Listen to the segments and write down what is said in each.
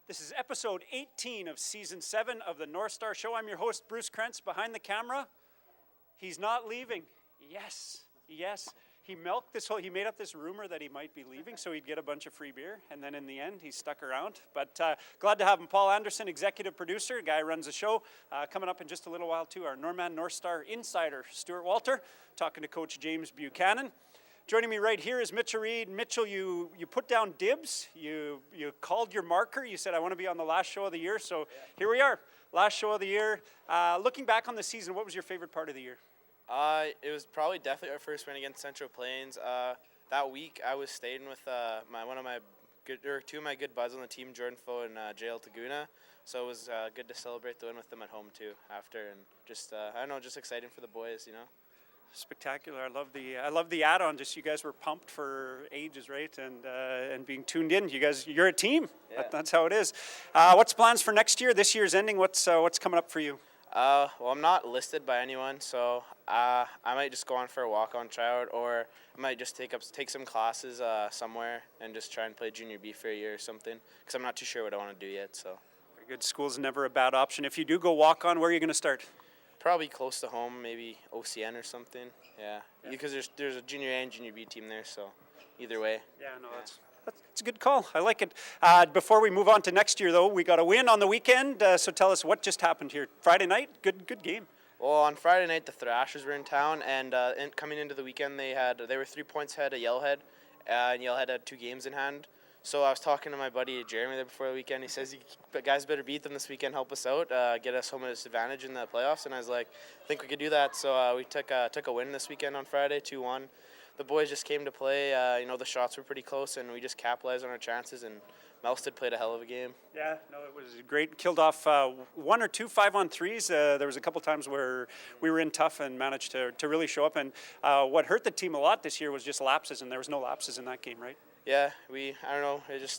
This is episode 18 of season 7 of the Northstars Show. I'm your host, Bruce Krentz. Behind the camera, he's not leaving. Yes. He made up this rumor that he might be leaving so he'd get a bunch of free beer, and then in the end, he stuck around. But glad to have him. Paul Anderson, executive producer, guy who runs the show. Coming up in just a little while, too, our Northstar insider, Stuart Walter, talking to Coach James Buchanan. Joining me right here is Mitchell Reed. Mitchell, you put down dibs. You called your marker. You said, I want to be on the last show of the year. So Here we are, last show of the year. Looking back on the season, what was your favorite part of the year? It was probably definitely our first win against Central Plains. That week, I was staying with two of my good buds on the team, Jordan Foe and JL Taguna. So it was good to celebrate the win with them at home too after, and just just exciting for the boys, you know. Spectacular. I love the add-on. Just you guys were pumped for ages, right? And being tuned in. You're a team. Yeah. That's how it is. What's plans for next year? This year's ending. What's coming up for you? Well, I'm not listed by anyone, so I might just go on for a walk-on tryout, or I might just take some classes somewhere and just try and play junior B for a year or something, because I'm not too sure what I want to do yet. So. Very good. School's never a bad option. If you do go walk-on, where are you going to start? Probably close to home, maybe OCN or something. Yeah. Because there's a junior A and junior B team there, so either way. That's a good call. I like it. Before we move on to next year, though, we got a win on the weekend. So tell us what just happened here. Friday night, good game. Well, on Friday night, the Thrashers were in town, and coming into the weekend, they were 3 points ahead of Yellowhead, and Yellowhead had 2 games in hand. So I was talking to my buddy Jeremy there before the weekend. He says, "You guys better beat them this weekend, help us out, get us home at this advantage in the playoffs." And I was like, "I think we could do that." So we took a win this weekend on Friday, 2-1. The boys just came to play. The shots were pretty close, and we just capitalized on our chances. And Melsted played a hell of a game. Yeah, no, it was great. Killed off 1 or 2 5-on-3s. There was a couple times where we were in tough and managed to really show up. And what hurt the team a lot this year was just lapses, and there was no lapses in that game, right? Yeah,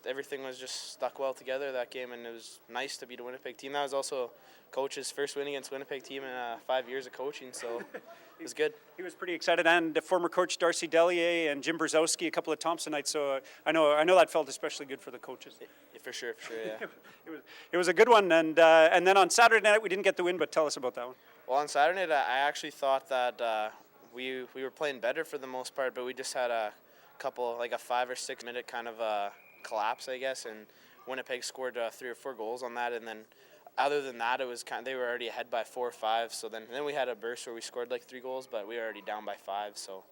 everything was just stuck well together that game, and it was nice to beat a Winnipeg team. That was also Coach's first win against Winnipeg team in 5 years of coaching, so it was good. He was pretty excited, and former coach Darcy Delier and Jim Brzezowski, a couple of Thompsonites, so I know that felt especially good for the coaches. Yeah, for sure, yeah. It was a good one, and then on Saturday night we didn't get the win, but tell us about that one. Well, on Saturday night I actually thought that we were playing better for the most part, but we just had a couple, like a 5 or 6 minute kind of collapse, I guess, and Winnipeg scored 3 or 4 goals on that, and then other than that, it was they were already ahead by 4 or 5. So then we had a burst where we scored like 3 goals, but we were already down by 5. So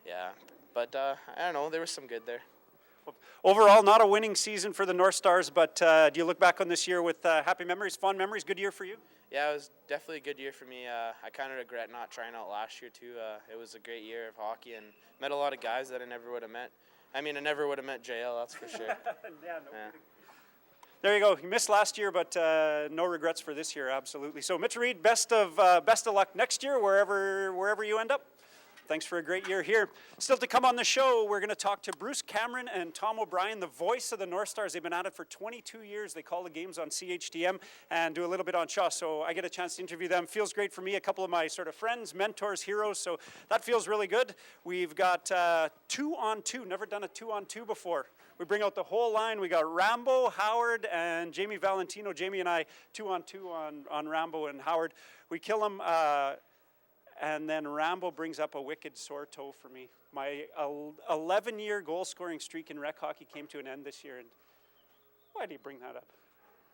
yeah, but I don't know, there was some good there. Overall, not a winning season for the Northstars, but do you look back on this year with happy memories, fond memories, good year for you? Yeah, it was definitely a good year for me. I kind of regret not trying out last year too. It was a great year of hockey and met a lot of guys that I never would have met. I mean, I never would have met JL, that's for sure. Yeah. There you go. You missed last year, but no regrets for this year, absolutely. So, Mitch Reed, best of luck next year, wherever you end up. Thanks for a great year here. Still to come on the show, we're going to talk to Bruce Cameron and Tom O'Brien, the voice of the Northstars. They've been at it for 22 years. They call the games on CHTM and do a little bit on Shaw. So I get a chance to interview them. Feels great for me. A couple of my sort of friends, mentors, heroes. So that feels really good. We've got 2-on-2. Never done a 2-on-2 before. We bring out the whole line. We got Rambow, Howard, and Jamie Valentino. Jamie and I 2-on-2 on Rambow and Howard. We kill them. And then Rambow brings up a wicked sore toe for me. My 11-year goal-scoring streak in rec hockey came to an end this year. And why do you bring that up?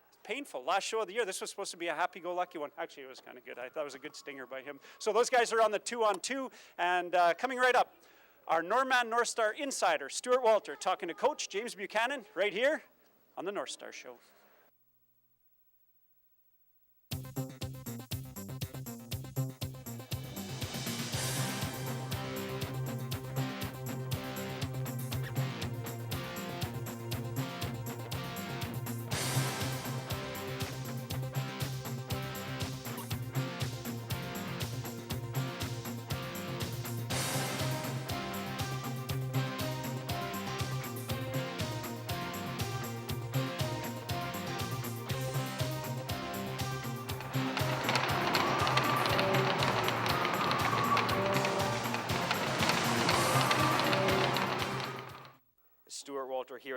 It's painful. Last show of the year, this was supposed to be a happy-go-lucky one. Actually, it was kind of good. I thought it was a good stinger by him. So those guys are on the 2-on-2. And coming right up, our Northstar insider, Stuart Walter, talking to Coach James Buchanan right here on the Northstars Show.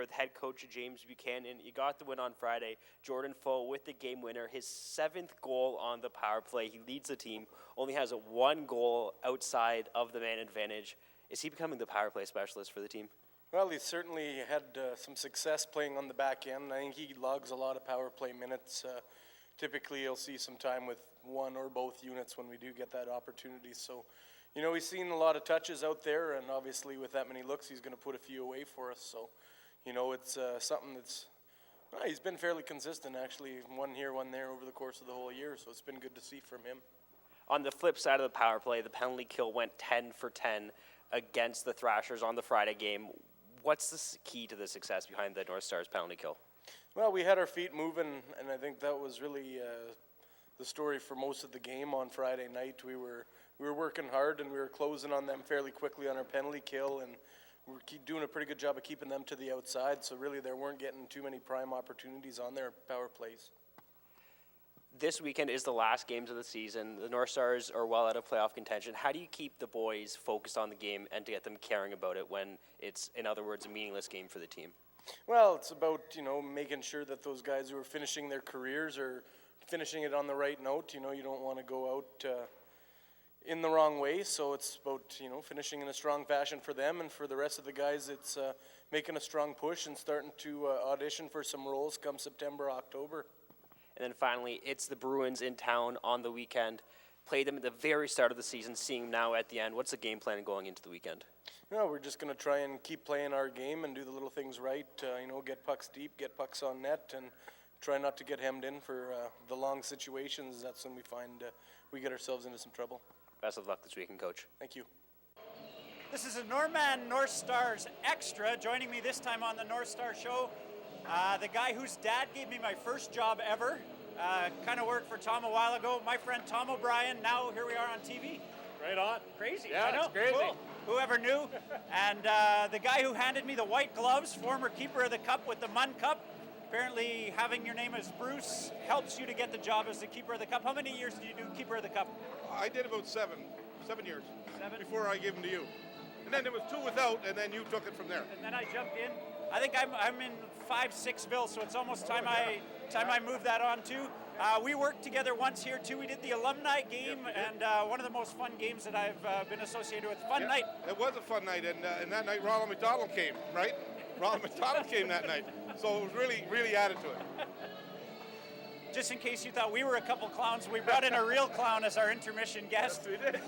with head coach James Buchanan. You got the win on Friday. Jordan Foe with the game winner, his 7th goal on the power play. He leads the team, only has a 1 goal outside of the man advantage. Is he becoming the power play specialist for the team? Well, he's certainly had some success playing on the back end. I think he logs a lot of power play minutes. Typically, you'll see some time with one or both units when we do get that opportunity. So, you know, he's seen a lot of touches out there, and obviously with that many looks, he's going to put a few away for us. So, you know, it's something that's, he's been fairly consistent, actually. One here, one there over the course of the whole year, so it's been good to see from him. On the flip side of the power play, the penalty kill went 10 for 10 against the Thrashers on the Friday game. What's the key to the success behind the Northstars penalty kill? Well, we had our feet moving, and I think that was really the story for most of the game on Friday night. We were working hard, and we were closing on them fairly quickly on our penalty kill, and we were doing a pretty good job of keeping them to the outside. So really, they weren't getting too many prime opportunities on their power plays. This weekend is the last games of the season. The North Stars are well out of playoff contention. How do you keep the boys focused on the game and to get them caring about it when it's, in other words, a meaningless game for the team? Well, it's about, you know, making sure that those guys who are finishing their careers are finishing it on the right note. You know, you don't want to go out in the wrong way. So it's about, you know, finishing in a strong fashion for them, and for the rest of the guys, it's making a strong push and starting to audition for some roles come September, October. And then finally, it's the Bruins in town on the weekend. Played them at the very start of the season, seeing them now at the end. What's the game plan going into the weekend? No, we're just going to try and keep playing our game and do the little things right. You know, get pucks deep, get pucks on net, and try not to get hemmed in for the long situations. That's when we find we get ourselves into some trouble. Best of luck this weekend, Coach. Thank you. This is a Norman North Stars Extra. Joining me this time on the Northstars Show, the guy whose dad gave me my first job ever. Kind of worked for Tom a while ago. My friend Tom O'Brien. Now here we are on TV. Right on. Crazy. Yeah, I know. it's crazy. Cool. Whoever knew. And the guy who handed me the white gloves, former keeper of the cup with the Munn Cup. Apparently having your name as Bruce helps you to get the job as the keeper of the cup. How many years did you do keeper of the cup? I did about 7 years. 7? Before I gave them to you. And then there was 2 without, and then you took it from there. And then I jumped in. I think I'm in 5-6ville, so it's almost time I move that on too. We worked together once here too. We did the alumni game, and one of the most fun games that I've been associated with. Fun night. It was a fun night, and that night Ronald McDonald came, right? Ronald McDonald came that night. So it was really, really added to it. Just in case you thought we were a couple clowns, we brought in a real clown as our intermission guest. Yes, we did.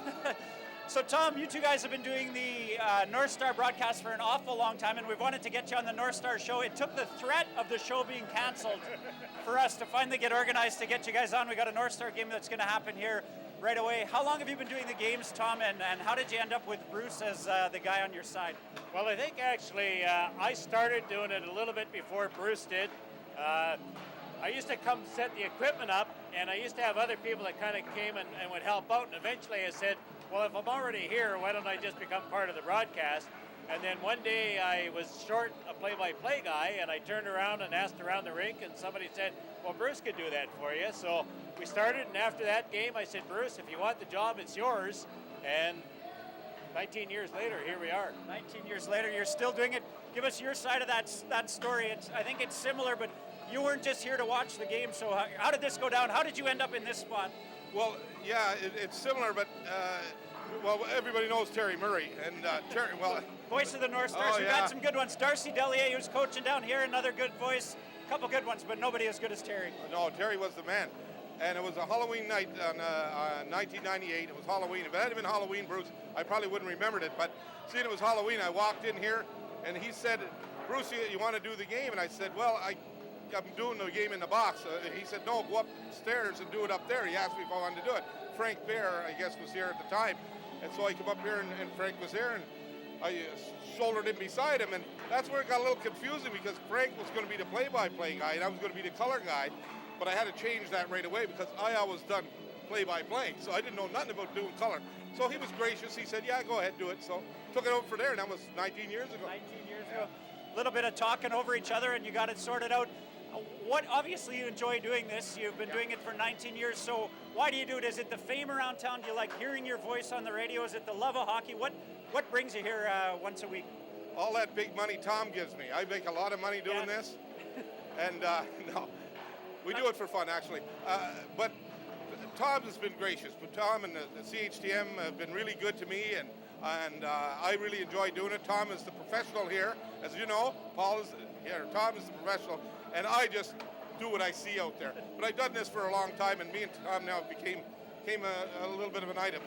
So Tom, you two guys have been doing the North Star broadcast for an awful long time, and we've wanted to get you on the Northstars Show. It took the threat of the show being canceled for us to finally get organized to get you guys on. We got a North Star game that's going to happen here right away. How long have you been doing the games, Tom, and how did you end up with Bruce as the guy on your side? Well, I think actually I started doing it a little bit before Bruce did. I used to come set the equipment up, and I used to have other people that kind of came and would help out, and eventually I said, well, if I'm already here, why don't I just become part of the broadcast? And then one day I was short a play-by-play guy, and I turned around and asked around the rink, and somebody said, well, Bruce could do that for you. So we started, and after that game, I said, Bruce, if you want the job, it's yours. And 19 years later, here we are. 19 years later, you're still doing it. Give us your side of that story. I think it's similar, but you weren't just here to watch the game, so how did this go down? How did you end up in this spot? Well, yeah, it's similar, but well, everybody knows Terry Murray, and Terry, well, voice of the North Stars. Oh, We've yeah. got some good ones. Darcy Delier, who's coaching down here, another good voice. A couple good ones, but nobody as good as Terry. no, Terry was the man. And it was a Halloween night on 1998. It was Halloween. If it hadn't been Halloween, Bruce, I probably wouldn't have remembered it. But seeing it was Halloween, I walked in here, and he said, Bruce, you want to do the game? And I said, well, I'm doing the game in the box. He said, no, go upstairs and do it up there. He asked me if I wanted to do it. Frank Bear, I guess, was here at the time. And so I come up here, and Frank was there, and I shouldered in beside him. And that's where it got a little confusing, because Frank was going to be the play-by-play guy, and I was going to be the color guy. But I had to change that right away, because I always done play-by-play. So I didn't know nothing about doing color. So he was gracious. He said, yeah, go ahead, do it. So took it over for there, and that was 19 years ago. 19 years ago. A little bit of talking over each other, and you got it sorted out. Obviously you enjoy doing this. You've been doing it for 19 years. So why do you do it? Is it the fame around town? Do you like hearing your voice on the radio? Is it the love of hockey? What brings you here once a week? all that big money Tom gives me. I make a lot of money doing this, and no, we do it for fun actually. But Tom has been gracious. But Tom and the CHTM have been really good to me, and I really enjoy doing it. Tom is the professional here, as you know. Paul is here. Tom is the professional, and I just do what I see out there. But I've done this for a long time, and me and Tom now became a little bit of an item.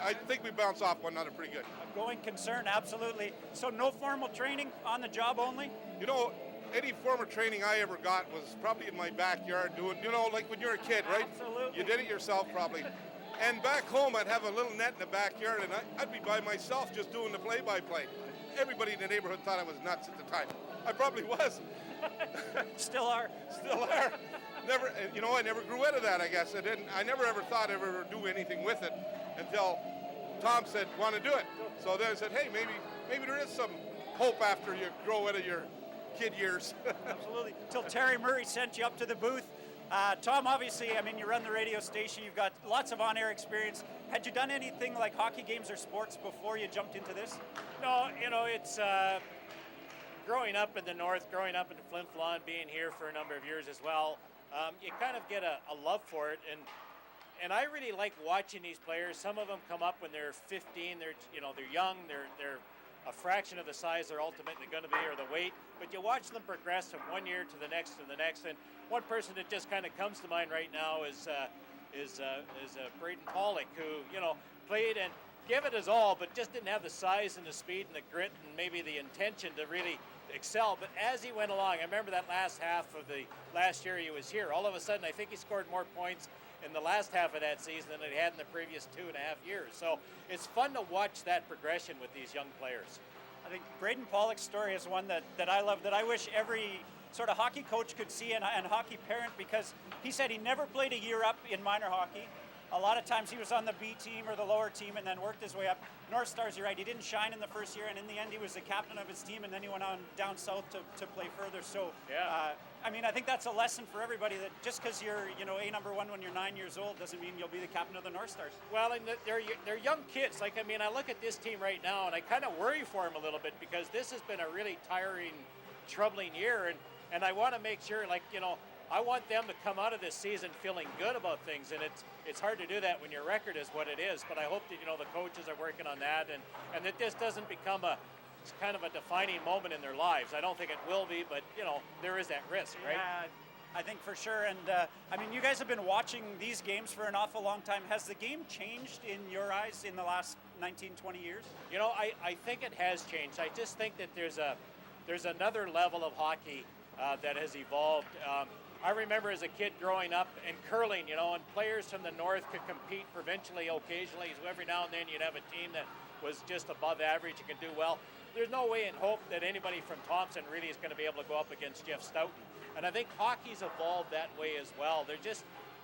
I think we bounce off one another pretty good. A going concern, absolutely. So no formal training, on the job only? You know, any former training I ever got was probably in my backyard doing, you know, like when you're a kid, right? Absolutely. You did it yourself probably. And back home, I'd have a little net in the backyard, and I'd be by myself just doing the play-by-play. Everybody in the neighborhood thought I was nuts at the time. I probably was. Still are. Still are. Never, you know, I never grew out of that, I guess. I never ever thought I'd ever do anything with it until Tom said, want to do it. So then I said, hey, maybe there is some hope after you grow out of your kid years. Absolutely. Till Terry Murray sent you up to the booth. Tom, obviously, I mean, you run the radio station. You've got lots of on-air experience. Had you done anything like hockey games or sports before you jumped into this? No, you know, it's growing up in the north, growing up in Flin Flon, being here for a number of years as well, you kind of get a love for it. And I really like watching these players. Some of them come up when they're 15. They're young. They're a fraction of the size they're ultimately going to be, or the weight. But you watch them progress from one year to the next to the next. And one person that just kind of comes to mind right now is Braden Pollock, who played and gave it his all, but just didn't have the size and the speed and the grit and maybe the intention to really excel. But as he went along, I remember that last half of the last year he was here. All of a sudden, I think he scored more points in the last half of that season than he had in the previous 2.5 years. So it's fun to watch that progression with these young players. I think Braden Pollock's story is one that I love, that I wish every sort of hockey coach could see and hockey parent, because he said he never played a year up in minor hockey. A lot of times he was on the B team or the lower team and then worked his way up. Northstars, you're right, he didn't shine in the first year, and in the end he was the captain of his team, and then he went on down south to play further. So, yeah. I mean, I think that's a lesson for everybody, that just because you're, a number one when you're 9 years old doesn't mean you'll be the captain of the Northstars. Well, and they're young kids. Like, I mean, I look at this team right now, and I kind of worry for them a little bit, because this has been a really tiring, troubling year, and I want to make sure, I want them to come out of this season feeling good about things, and it's hard to do that when your record is what it is. But I hope that the coaches are working on that, and that this doesn't become it's kind of a defining moment in their lives. I don't think it will be, but there is that risk, right? Yeah, I think for sure. And I mean, you guys have been watching these games for an awful long time. Has the game changed in your eyes in the last 19, 20 years? I think it has changed. I just think that there's another level of hockey that has evolved. I remember as a kid growing up and curling, and players from the north could compete provincially occasionally. So every now and then you'd have a team that was just above average and could do well. There's no way in hope that anybody from Thompson really is going to be able to go up against Jeff Stoughton. And I think hockey's evolved that way as well.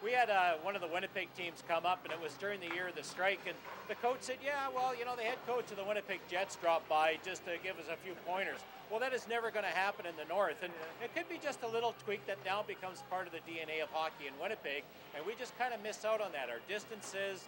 We had one of the Winnipeg teams come up, and it was during the year of the strike, and the coach said, the head coach of the Winnipeg Jets dropped by just to give us a few pointers. Well, that is never going to happen in the north, and it could be just a little tweak that now becomes part of the DNA of hockey in Winnipeg, and we just kind of miss out on that. Our distances,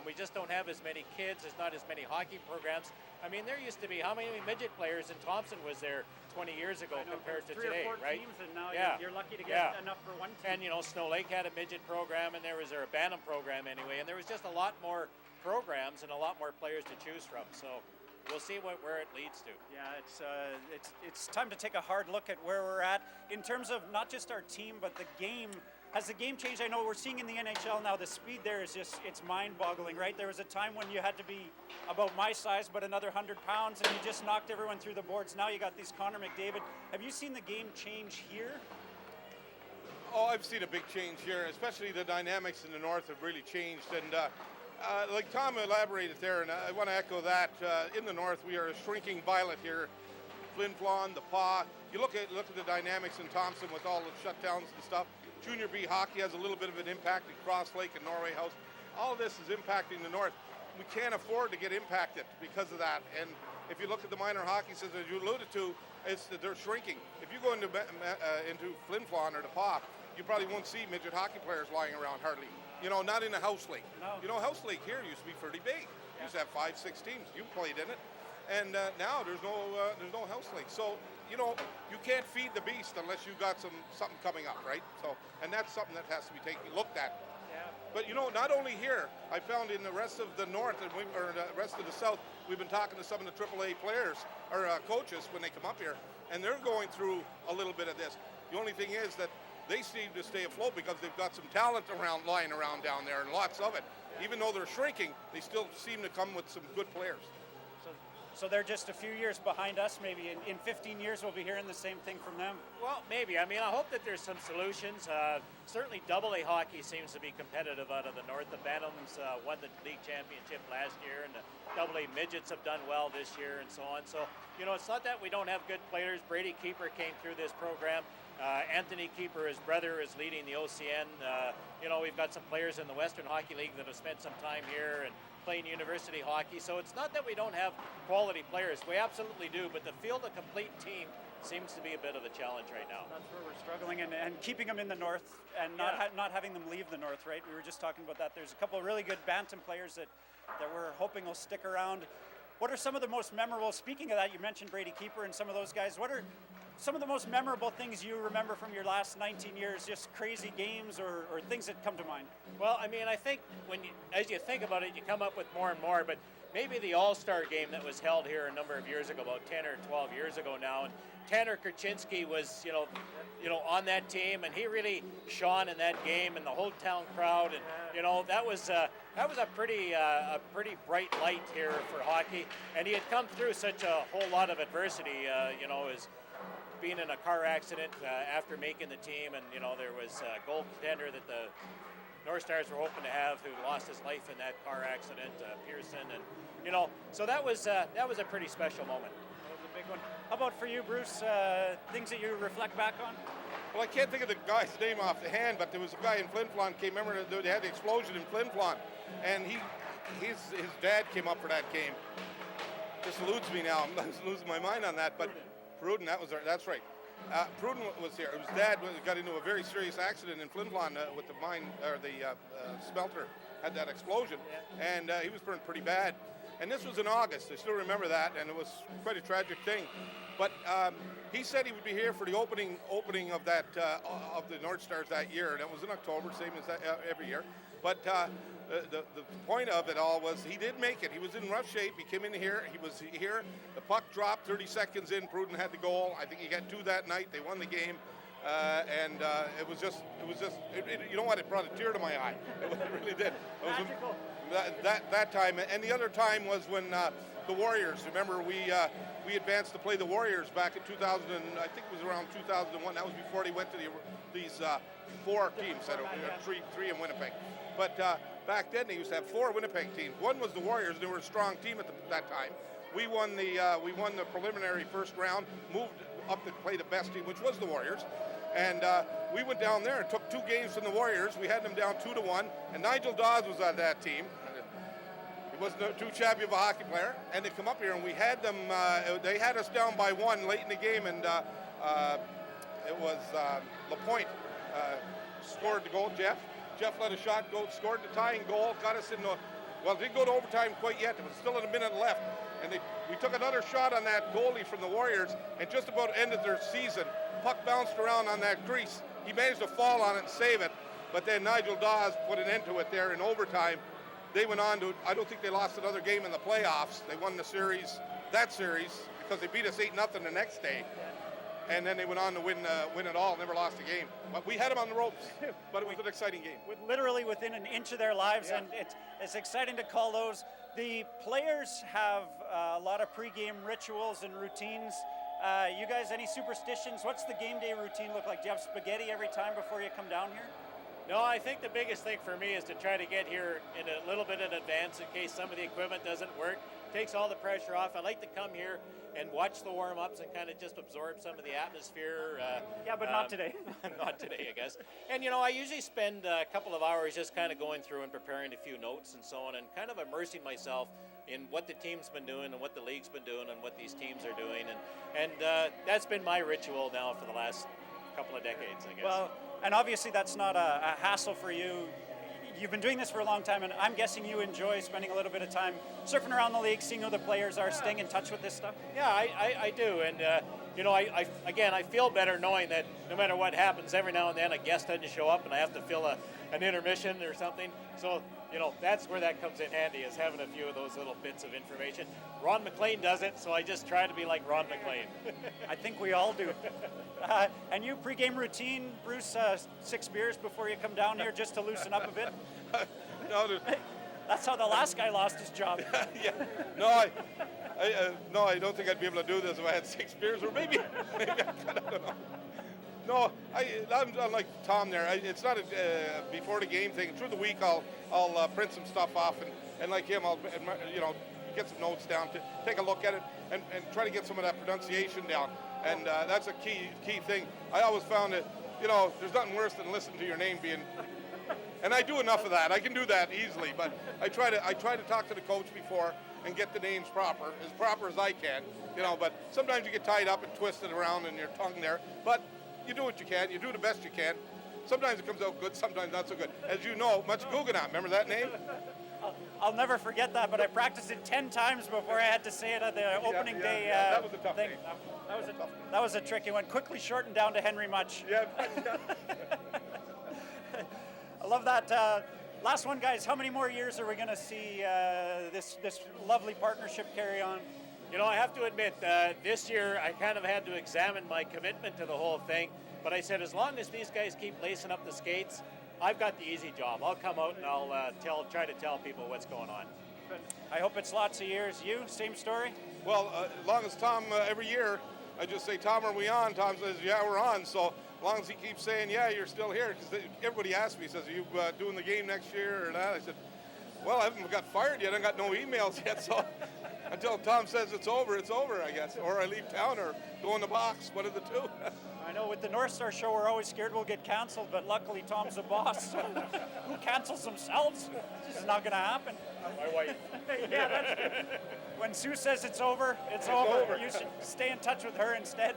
we just don't have as many kids, there's not as many hockey programs. I mean, there used to be how many midget players, and Thompson was there 20 years ago compared to today, or 4 right? Teams, and now Yeah. you're lucky to get enough for one team. And Snow Lake had a midget program, and there was a Bantam program anyway, and there was just a lot more programs and a lot more players to choose from. So we'll see where it leads to. Yeah, it's time to take a hard look at where we're at in terms of not just our team, but the game. Has the game changed? I know we're seeing in the NHL now, the speed there is it's mind-boggling, right? There was a time when you had to be about my size, but another 100 pounds, and you just knocked everyone through the boards. Now you got these Connor McDavid. Have you seen the game change here? Oh, I've seen a big change here, especially the dynamics in the north have really changed. And like Tom elaborated there, and I want to echo that. In the north, we are a shrinking violet here. Flin Flon, the Paw. You look at the dynamics in Thompson with all the shutdowns and stuff. Junior B hockey has a little bit of an impact in Cross Lake and Norway House. All of this is impacting the north. We can't afford to get impacted because of that. And if you look at the minor hockey systems, as you alluded to, it's that they're shrinking. If you go into Flin Flon or the Paw, you probably won't see midget hockey players lying around hardly. Not in a house league. No. House league here used to be pretty big. Used to have 5-6 teams. You played in it. And now there's no house league. So, you know, you can't feed the beast unless you got something coming up, right? So, and that's something that has to be looked at. Yeah. But, you know, not only here, I found in the rest of the north or the rest of the south, we've been talking to some of the AAA players or coaches when they come up here, and they're going through a little bit of this. The only thing is that they seem to stay afloat because they've got some talent lying around down there, and lots of it. Even though they're shrinking, they still seem to come with some good players. So they're just a few years behind us. Maybe in 15 years we'll be hearing the same thing from them. Well, maybe. I mean, I hope that there's some solutions. Certainly AA hockey seems to be competitive out of the north. The Bantams won the league championship last year, and the AA midgets have done well this year and so on. So, you know, it's not that we don't have good players. Brady Keeper came through this program. Anthony Keeper, his brother, is leading the OCN. You know, we've got some players in the Western Hockey League that have spent some time here and playing university hockey. So it's not that we don't have quality players. We absolutely do, but to field a complete team seems to be a bit of a challenge right now. That's where we're struggling, and keeping them in the north and not having them leave the north, right? We were just talking about that. There's a couple of really good Bantam players that we're hoping will stick around. What are some of the most memorable, speaking of that, you mentioned Brady Keeper and some of those guys, what are some of the most memorable things you remember from your last 19 years, just crazy games or things that come to mind? Well, I mean, I think as you think about it, you come up with more and more, but maybe the All-Star game that was held here a number of years ago, about 10 or 12 years ago now, and Tanner Kurchinski was, you know, on that team, and he really shone in that game, and the whole town crowd, and you know, that was a pretty bright light here for hockey, and he had come through such a whole lot of adversity, you know, as being in a car accident after making the team, and you know, there was a goaltender that the Northstars were hoping to have who lost his life in that car accident, Pearson, and you know, so that was a pretty special moment. That was a big one. How about for you, Bruce? Things that you reflect back on? Well, I can't think of the guy's name off the hand, but there was a guy in Flin Flon remember they had the explosion in Flin Flon, and his dad came up for that game. Just eludes me now. I'm losing my mind on that, but Pruden, that's right. Pruden was here. His dad got into a very serious accident in Flin Flon with the mine, or the smelter had that explosion, and he was burned pretty bad. And this was in August. I still remember that, and it was quite a tragic thing. But he said he would be here for the opening of that of the Northstars that year, and it was in October, same as that, every year. But the point of it all was he did make it. He was in rough shape. He came in here. He was here. The puck dropped 30 seconds in. Pruden had the goal. I think he got 2 that night. They won the game. And it was just, you know what? It brought a tear to my eye. It really did. It was Magical. that time. And the other time was when the Warriors, remember we advanced to play the Warriors back in 2000, I think it was around 2001. That was before they went to these 4 teams, three in Winnipeg. But back then they used to have 4 Winnipeg teams. One was the Warriors, and they were a strong team at that time. We won the preliminary first round, moved up to play the best team, which was the Warriors. And we went down there and took 2 games from the Warriors. We had them down 2-1, and Nigel Dawes was on that team. He wasn't too shabby of a hockey player, and they come up here, and we had them. They had us down by 1 late in the game, and it was LaPointe scored the goal. Jeff let a shot go, scored the tying goal, got us in the. Well, it didn't go to overtime quite yet. There was still a minute left, and we took another shot on that goalie from the Warriors, and just about ended their season. Puck bounced around on that crease. He managed to fall on it and save it, but then Nigel Dawes put an end to it there in overtime. They went on to, I don't think they lost another game in the playoffs. They won that series, because they beat us 8-0 the next day. And then they went on to win it all, never lost a game. But we had them on the ropes, but it was an exciting game. Literally within an inch of their lives, and it's exciting to call those. The players have a lot of pregame rituals and routines. You guys, any superstitions? What's the game day routine look like? Do you have spaghetti every time before you come down here? No, I think the biggest thing for me is to try to get here in a little bit in advance in case some of the equipment doesn't work. Takes all the pressure off. I like to come here and watch the warm-ups and kind of just absorb some of the atmosphere. Yeah, but not today. Not today, I guess. And, you know, I usually spend a couple of hours just kind of going through and preparing a few notes and so on, and kind of immersing myself in what the team's been doing and what the league's been doing and what these teams are doing. And that's been my ritual now for the last couple of decades, I guess. Well, and obviously that's not a hassle for you. you've been doing this for a long time, and I'm guessing you enjoy spending a little bit of time surfing around the league, seeing who the players are, staying in touch with this stuff. Yeah, I do, and I feel better knowing that no matter what happens, every now and then a guest doesn't show up, and I have to fill an intermission or something. So that's where that comes in handy, is having a few of those little bits of information. Ron McLean does it, so I just try to be like Ron McLean. I think we all do. And you, pregame routine, Bruce, 6 beers before you come down here just to loosen up a bit? No, That's how the last guy lost his job. yeah. No, I don't think I'd be able to do this if I had 6 beers, or maybe I could, I don't know. No, I'm like Tom there. It's not a before the game thing. Through the week, I'll print some stuff off, and like him, I'll get some notes down to take a look at it and try to get some of that pronunciation down. And that's a key thing. I always found that there's nothing worse than listening to your name being. And I do enough of that. I can do that easily, but I try to talk to the coach before and get the names proper as I can. But sometimes you get tied up and twisted around in your tongue there. But you do what you can. You do the best you can. Sometimes it comes out good, sometimes not so good. As you know, much Guggenheim. Remember that name? I'll never forget that, but I practiced it 10 times before I had to say it at the opening day that was a tough thing. name. That was a tricky one. Quickly shortened down to Henry Much. Yeah. I love that. Last one, guys. How many more years are we going to see this lovely partnership carry on? I have to admit, this year I kind of had to examine my commitment to the whole thing. But I said, as long as these guys keep lacing up the skates, I've got the easy job. I'll come out and I'll try to tell people what's going on. I hope it's lots of years. You, same story? Well, as long as Tom, every year, I just say, Tom, are we on? Tom says, yeah, we're on. So as long as he keeps saying, yeah, you're still here. Because everybody asks me, says, are you doing the game next year or that? I said, well, I haven't got fired yet. I got no emails yet. So until Tom says it's over, I guess. Or I leave town or go in the box, one of the two. I know with the Northstars Show, we're always scared we'll get canceled, but luckily Tom's the boss. So who cancels themselves? This is not going to happen. My wife. Yeah, that's, when Sue says it's over, it's over. You should stay in touch with her instead.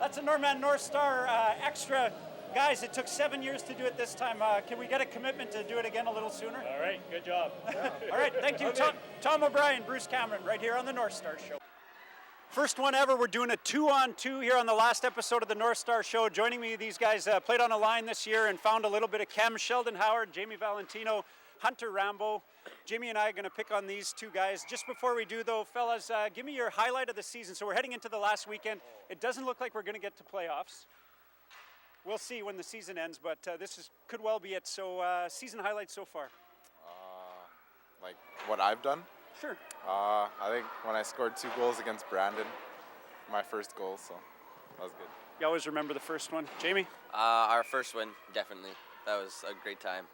That's a Norman Northstar extra. Guys, it took 7 years to do it this time. Can we get a commitment to do it again a little sooner? All right, good job. All right, thank you. Tom O'Brien, Bruce Cameron, right here on the Northstars Show. First one ever, we're doing a 2-on-2 here on the last episode of the Northstars Show. Joining me, these guys played on a line this year and found a little bit of chem. Sheldin Howard, Jamie Valentino, Hunter Rambow. Jamie and I are going to pick on these two guys. Just before we do, though, fellas, give me your highlight of the season. So we're heading into the last weekend. It doesn't look like we're going to get to playoffs. We'll see when the season ends, but could well be it. So season highlights so far. Like what I've done? Sure. I think when I scored 2 goals against Brandon, my first goal, so that was good. You always remember the first one. Jamie? Our first win, definitely. That was a great time.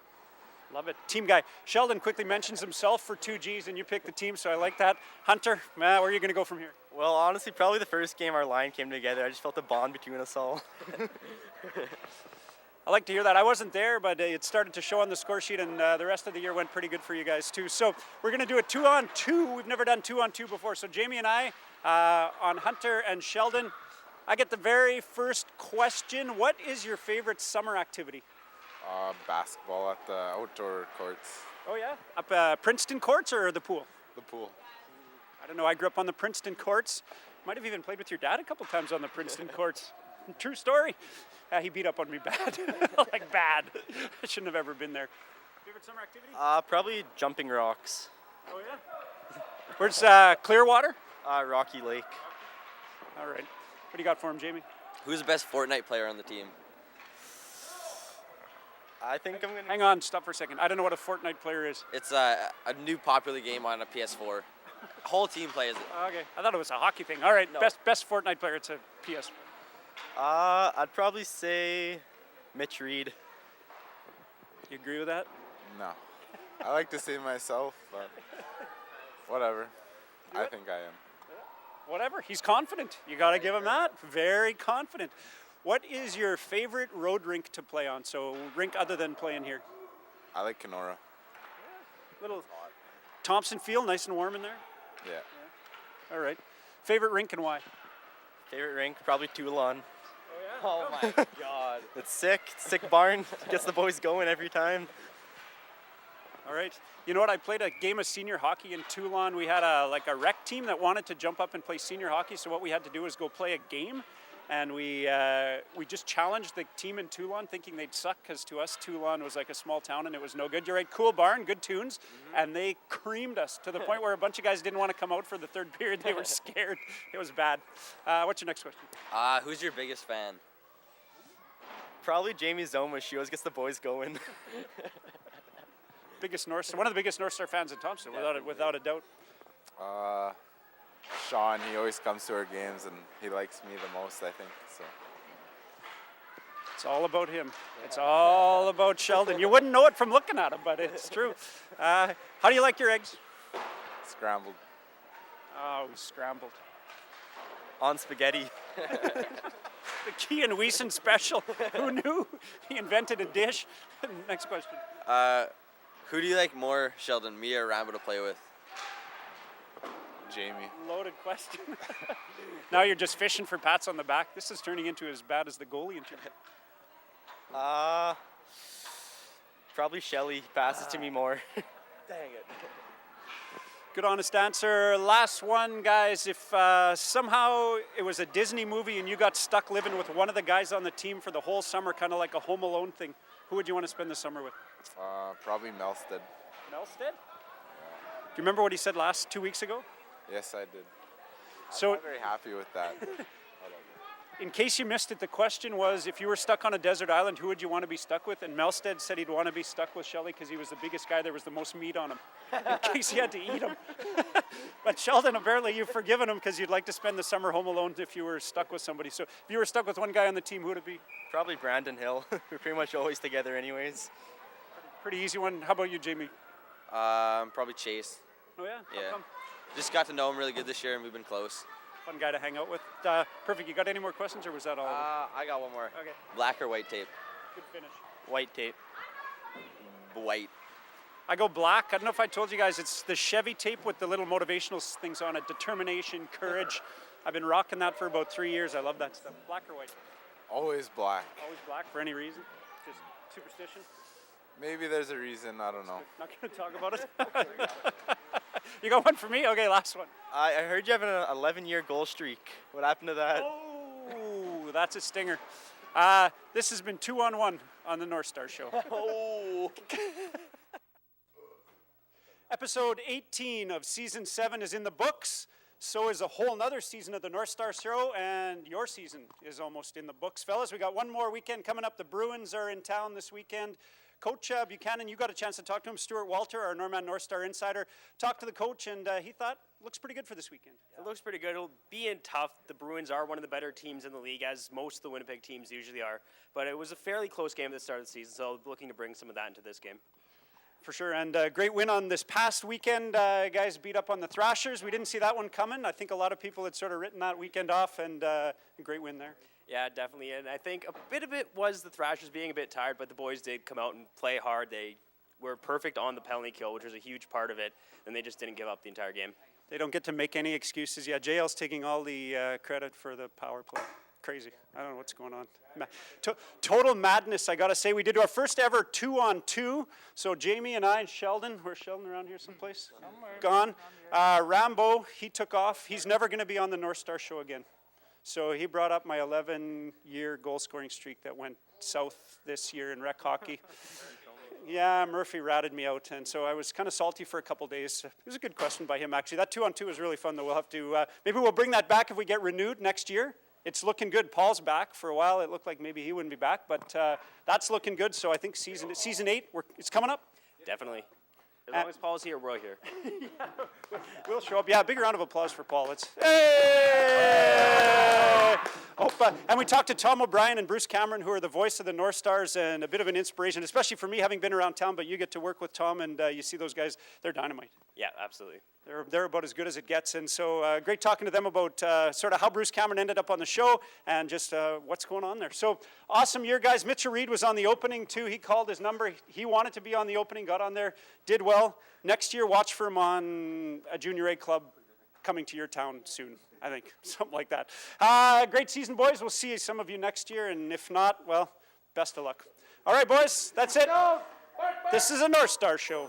Love it. Team guy. Sheldin quickly mentions himself for 2 Gs, and you picked the team, so I like that. Hunter, where are you going to go from here? Well, honestly, probably the first game our line came together. I just felt a bond between us all. I like to hear that. I wasn't there, but it started to show on the score sheet, and the rest of the year went pretty good for you guys, too. So we're going to do a 2-on-2. We've never done 2-on-2 before. So Jamie and I, on Hunter and Sheldin, I get the very first question. What is your favorite summer activity? Basketball at the outdoor courts. Oh, yeah? Up Princeton courts or the pool? The pool. I don't know. I grew up on the Princeton courts. Might have even played with your dad a couple times on the Princeton courts. True story. He beat up on me bad. Like bad. I shouldn't have ever been there. Favorite summer activity? Probably jumping rocks. Oh, yeah? Where's Clearwater? Rocky Lake. All right. What do you got for him, Jamie? Who's the best Fortnite player on the team? I think I'm going to... Hang on. Stop for a second. I don't know what a Fortnite player is. It's a new popular game on a PS4. Whole team plays it. Okay. I thought it was a hockey thing. All right. No. Best Fortnite player. It's a PS. I'd probably say Mitch Reed. You agree with that? No. I like to say myself, but whatever. I think I am. Whatever. He's confident. You got to give him that. Very confident. What is your favorite road rink to play on? So rink other than playing here. I like Kenora. Little Thompson Field, nice and warm in there. Yeah. All right. Favorite rink and why? Favorite rink, probably Toulon. Oh my God. It's sick. Sick barn. Gets the boys going every time. All right. You know what? I played a game of senior hockey in Toulon. We had a rec team that wanted to jump up and play senior hockey. So what we had to do was go play a game, and we just challenged the team in Toulon, thinking they'd suck, because to us Toulon was like a small town and it was no good. You're right. Cool barn, good tunes, and they creamed us to the point where a bunch of guys didn't want to come out for the third period. They were scared. It was bad. What's your next question? Who's your biggest fan? Probably Jamie Zoma. She always gets the boys going. One of the biggest North Star fans in Thompson, without a doubt. Sean, he always comes to our games and he likes me the most, I think. So. It's all about him. It's all about Sheldon. You wouldn't know it from looking at him, but it's true. How do you like your eggs? Scrambled. Oh, scrambled. On spaghetti. The Kean Weeson special. Who knew? He invented a dish. Next question. Who do you like more, Sheldon, me or Rambow to play with? Jamie. Loaded question. Now you're just fishing for pats on the back. This is turning into as bad as the goalie interview. Probably Shelly. He passes to me more. Dang it. Good honest answer. Last one, guys. If somehow it was a Disney movie and you got stuck living with one of the guys on the team for the whole summer, kind of like a Home Alone thing, who would you want to spend the summer with? Probably Melstead. Melstead? Do you remember what he said 2 weeks ago? Yes, I did. So, I'm very happy with that. in case you missed it, the question was, if you were stuck on a desert island, who would you want to be stuck with? And Melstead said he'd want to be stuck with Shelley because he was the biggest guy. There was the most meat on him, in case he had to eat him. But Sheldon, apparently you've forgiven him because you'd like to spend the summer home alone if you were stuck with somebody. So if you were stuck with one guy on the team, who would it be? Probably Brandon Hill. We're pretty much always together anyways. Pretty easy one. How about you, Jamie? Probably Chase. Oh, yeah? How Yeah. come? Just got to know him really good this year, and we've been close. Fun guy to hang out with. Perfect. You got any more questions, or was that all? I got one more. Okay. Black or white tape? Good finish. White tape. White. I go black. I don't know if I told you guys, it's the Chevy tape with the little motivational things on it. Determination, courage. I've been rocking that for about 3 years. I love that stuff. Black or white? Always black. Always black for any reason? Just superstition? Maybe there's a reason, I don't know. Not going to talk about it? You got one for me? Okay, last one. I heard you have an 11-year goal streak. What happened to that? Oh, that's a stinger. This has been 2-on-1 on the Northstars Show. Oh. Episode 18 of Season 7 is in the books. So is a whole nother season of the Northstars Show, and your season is almost in the books. Fellas, we got one more weekend coming up. The Bruins are in town this weekend. Coach Buchanan, you got a chance to talk to him. Stuart Walter, our Norman Northstar insider, talked to the coach, and he thought looks pretty good for this weekend. It looks pretty good. It'll be in tough. The Bruins are one of the better teams in the league, as most of the Winnipeg teams usually are. But it was a fairly close game at the start of the season, so looking to bring some of that into this game. For sure, and great win on this past weekend. Guys beat up on the Thrashers. We didn't see that one coming. I think a lot of people had sort of written that weekend off, and a great win there. Yeah, definitely. And I think a bit of it was the Thrashers being a bit tired, but the boys did come out and play hard. They were perfect on the penalty kill, which was a huge part of it, and they just didn't give up the entire game. They don't get to make any excuses. Yeah, JL's taking all the credit for the power play. Crazy. I don't know what's going on. Total madness, I got to say. We did our first ever 2-on-2. So Jamie and I and Sheldon, where's Sheldon around here someplace? Somewhere. Gone. Rambow, he took off. He's never going to be on the Northstar Show again. So he brought up my 11-year goal-scoring streak that went south this year in rec hockey. Yeah, Murphy ratted me out, and so I was kind of salty for a couple days. It was a good question by him, actually. That 2-on-2 was really fun, though. We'll have to, maybe we'll bring that back if we get renewed next year. It's looking good. Paul's back. For a while, it looked like maybe he wouldn't be back, but that's looking good. So I think season 8, it's coming up. Definitely. As long as Paul's here, we're here. Yeah, we'll show up. Yeah, big round of applause for Paul. Let's. Hey! And we talked to Tom O'Brien and Bruce Cameron, who are the voice of the Northstars and a bit of an inspiration, especially for me, having been around town. But you get to work with Tom, and you see those guys, they're dynamite. Yeah, absolutely. They're about as good as it gets. And so great talking to them about sort of how Bruce Cameron ended up on the show and just what's going on there. So awesome year, guys. Mitchell Reed was on the opening, too. He called his number. He wanted to be on the opening, got on there, did well. Next year, watch for him on a Junior A club coming to your town soon, I think. Something like that. Great season, boys. We'll see some of you next year. And if not, well, best of luck. All right, boys, that's it. This is a Northstar Show.